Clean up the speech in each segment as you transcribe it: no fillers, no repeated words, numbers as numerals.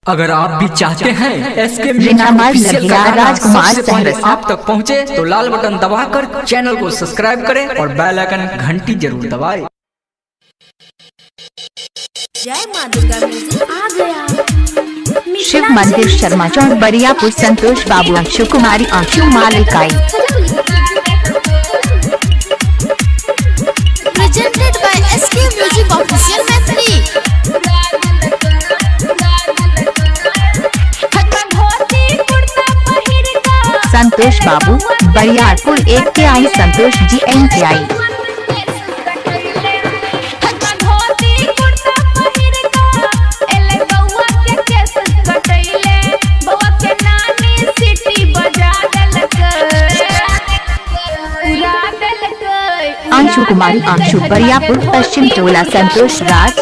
अगर आप भी चाहते हैं एसके राजकुमार सबसे पहले आप तक पहुंचे तो लाल बटन दबाकर चैनल को सब्सक्राइब करें और बेल आइकन घंटी जरूर दबाएं। जय मां दुर्गा म्यूजिक आ गया। शिव मंदिर शर्मा चौक बरियापुर संतोष बाबू अंशु कुमारी अंशु मालिकाई presented by SK music official Maithili. Santosh Babu Bariyarpur 1 के आई संतोष जी एन के आई। अंशु कुमारी अंशु बरियापुर पश्चिम टोला संतोष राज।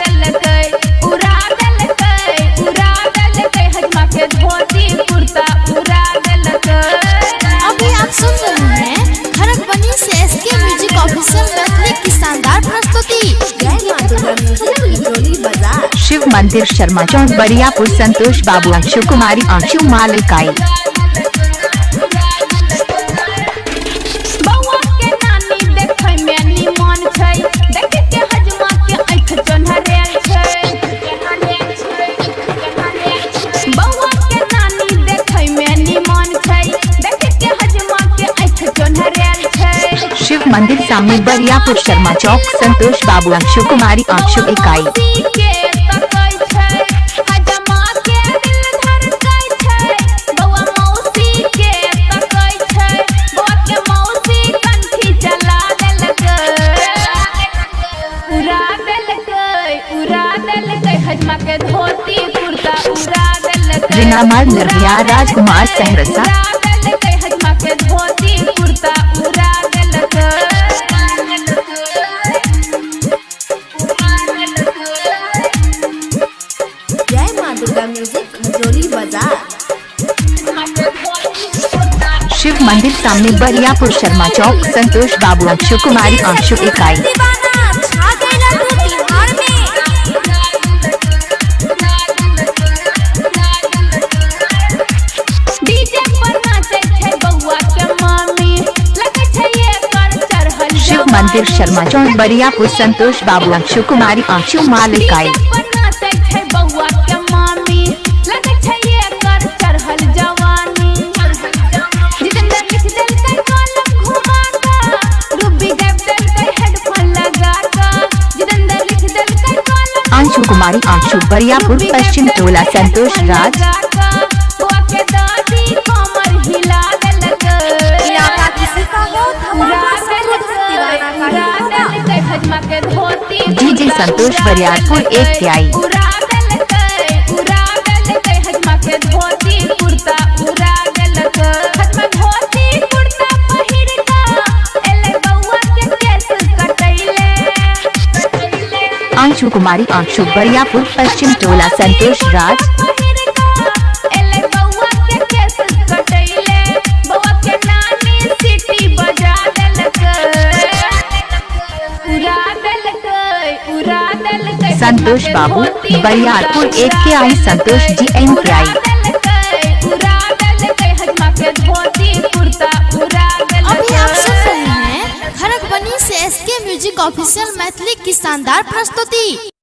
अभी आप सुन रहे हैं खड़गपुर से एसके म्यूजिक ऑफिशियल मैथिली की शानदार प्रस्तुति। जय मां दुर्गा म्यूजिक जोली बाजार। शिव मंदिर शर्मा चौक बरियापुर संतोष बाबू अंशु कुमारी अंशु मालिकाई। शिव मंदिर सामने बरियापुर शर्मा चौक संतोष बाबू अंशु कुमारी अंशु इकाई। रिनामाल निर्भया राजकुमार सहरसा। जय मां दुर्गा म्यूजिक जोली बाजार। शिव मंदिर सामने बरियापुर शर्मा चौक संतोष बाबू अंशु कुमारी अंशु इकाई। शिव मंदिर शर्मा चौक बरियापुर संतोष बाबू अंशु कुमारी अंशु मालिकाई। अंशु कुमारी अंशु बरियापुर पश्चिम टोला संतोष राज। डीजे संतोष बरियारपुर 1 के आई। अंशु कुमारी अंशु बरियापुर पश्चिम टोला संतोष राज। संतोष बाबू बरियारपुर 1 के आई संतोष जी एन के आई। अभी आप सुन रहे हैं खड़गपुर से एसके म्यूजिक ऑफिशियल मैथिली की शानदार प्रस्तुति।